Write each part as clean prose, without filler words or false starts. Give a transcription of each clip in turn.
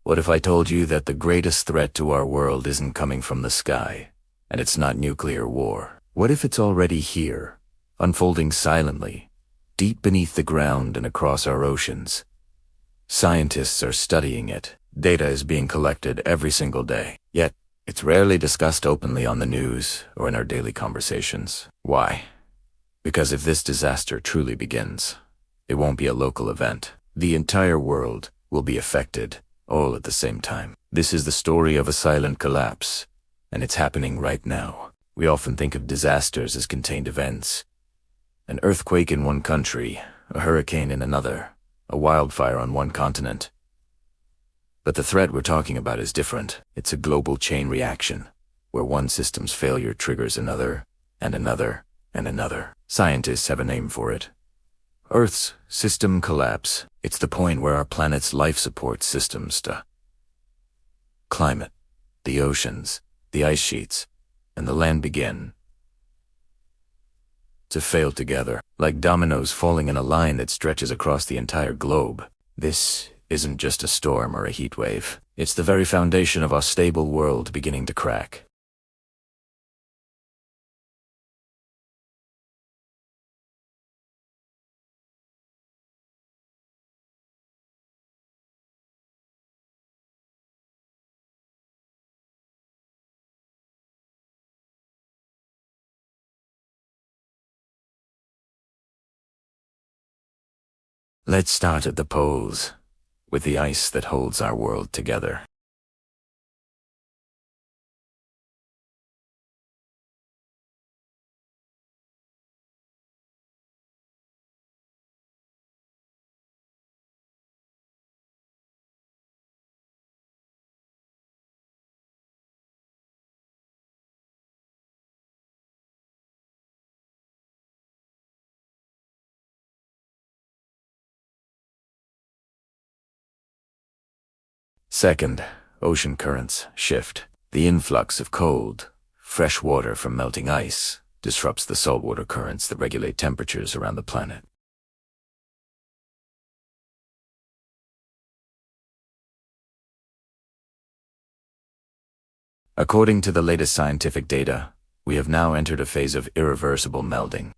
What if I told you that the greatest threat to our world isn't coming from the sky, and it's not nuclear war? What if it's already here, unfolding silently, deep beneath the ground and across our oceans? Scientists are studying it. Data is being collected every single day. Yet, it's rarely discussed openly on the news or in our daily conversations. Why? Because if this disaster truly begins, it won't be a local event. The entire world will be affected, all at the same time. This is the story of a silent collapse, and it's happening right now. We often think of disasters as contained events. An earthquake in one country, a hurricane in another, a wildfire on one continent. But the threat we're talking about is different. It's a global chain reaction, where one system's failure triggers another, and another, and another. Scientists have a name for it. Earth's system collapse. It's the point where our planet's life support systems, the climate, the oceans, the ice sheets, and the land begin to fail together, like dominoes falling in a line that stretches across the entire globe. This isn't just a storm or a heat wave. It's the very foundation of our stable world beginning to crack. Let's start at the poles, with the ice that holds our world together. Second, ocean currents shift. The influx of cold, fresh water from melting ice disrupts the saltwater currents that regulate temperatures around the planet. According to the latest scientific data, we have now entered a phase of irreversible melting.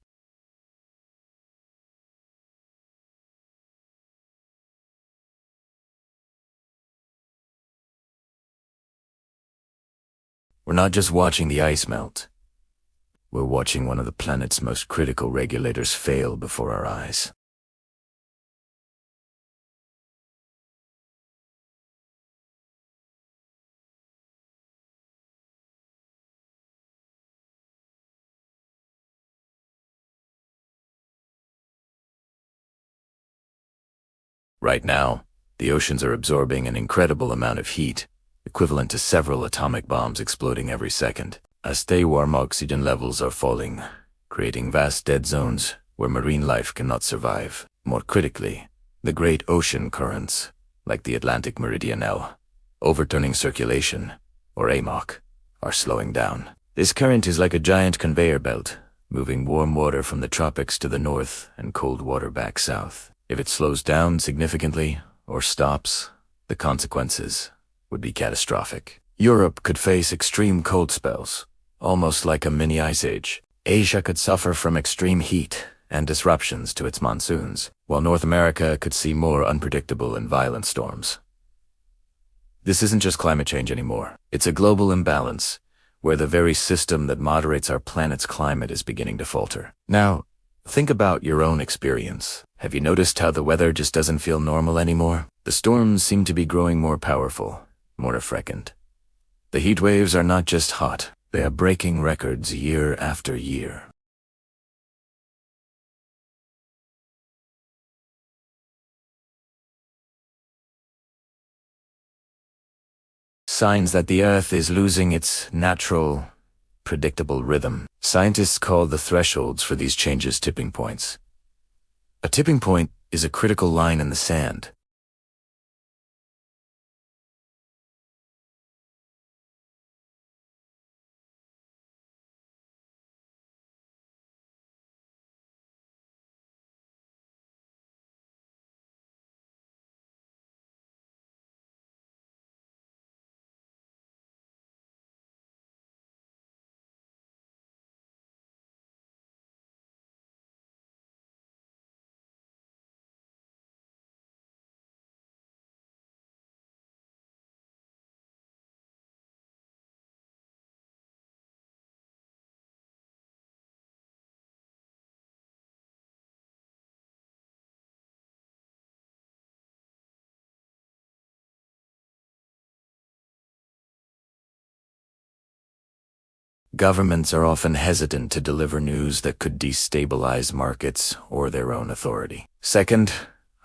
We're not just watching the ice melt. We're watching one of the planet's most critical regulators fail before our eyes. Right now, the oceans are absorbing an incredible amount of heat, equivalent to several atomic bombs exploding every second. As they warm, oxygen levels are falling, creating vast dead zones where marine life cannot survive. More critically, the great ocean currents, like the Atlantic Meridian L, overturning circulation, or AMOC, are slowing down. This current is like a giant conveyor belt, moving warm water from the tropics to the north and cold water back south. If it slows down significantly, or stops, the consequences would be catastrophic. Europe could face extreme cold spells, almost like a mini ice age. Asia could suffer from extreme heat and disruptions to its monsoons, while North America could see more unpredictable and violent storms. This isn't just climate change anymore. It's a global imbalance, where the very system that moderates our planet's climate is beginning to falter. Now, think about your own experience. Have you noticed how the weather just doesn't feel normal anymore? The storms seem to be growing more powerful, more frequent. The heat waves are not just hot, they are breaking records year after year. Signs that the Earth is losing its natural, predictable rhythm. Scientists call the thresholds for these changes tipping points. A tipping point is a critical line in the sand. Governments are often hesitant to deliver news that could destabilize markets or their own authority. Second,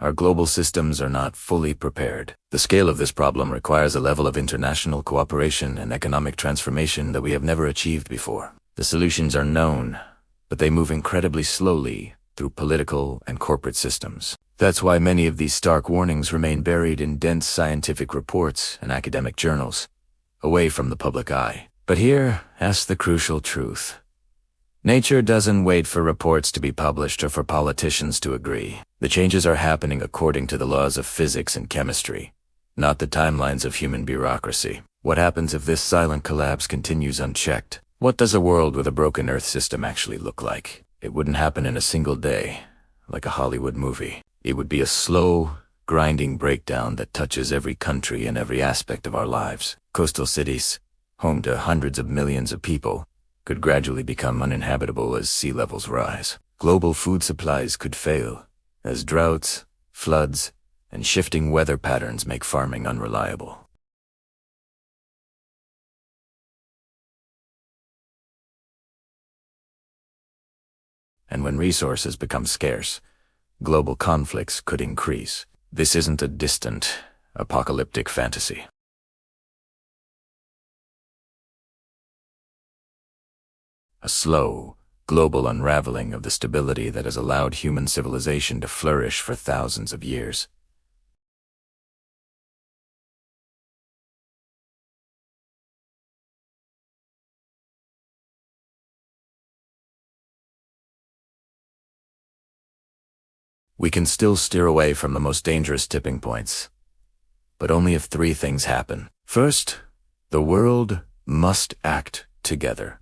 our global systems are not fully prepared. The scale of this problem requires a level of international cooperation and economic transformation that we have never achieved before. The solutions are known, but they move incredibly slowly through political and corporate systems. That's why many of these stark warnings remain buried in dense scientific reports and academic journals, away from the public eye. But here, ask the crucial truth. Nature doesn't wait for reports to be published or for politicians to agree. The changes are happening according to the laws of physics and chemistry, not the timelines of human bureaucracy. What happens if this silent collapse continues unchecked? What does a world with a broken Earth system actually look like? It wouldn't happen in a single day, like a Hollywood movie. It would be a slow, grinding breakdown that touches every country and every aspect of our lives. Coastal cities, home to hundreds of millions of people, could gradually become uninhabitable as sea levels rise. Global food supplies could fail, as droughts, floods, and shifting weather patterns make farming unreliable. And when resources become scarce, global conflicts could increase. This isn't a distant, apocalyptic fantasy. A slow, global unraveling of the stability that has allowed human civilization to flourish for thousands of years. We can still steer away from the most dangerous tipping points, but only if three things happen. First, the world must act together.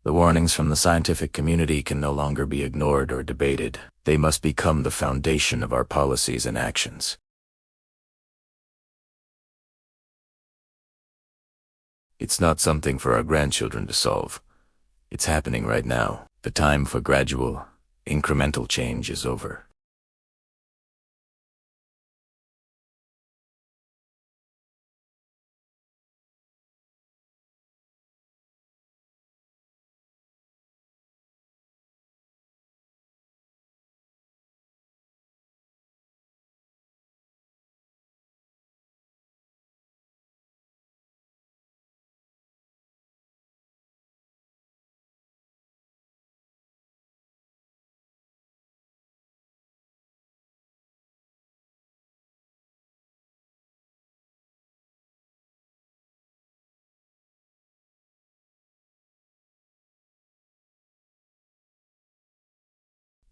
The warnings from the scientific community can no longer be ignored or debated. They must become the foundation of our policies and actions. It's not something for our grandchildren to solve. It's happening right now. The time for gradual, incremental change is over.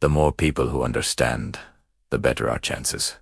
The more people who understand, the better our chances.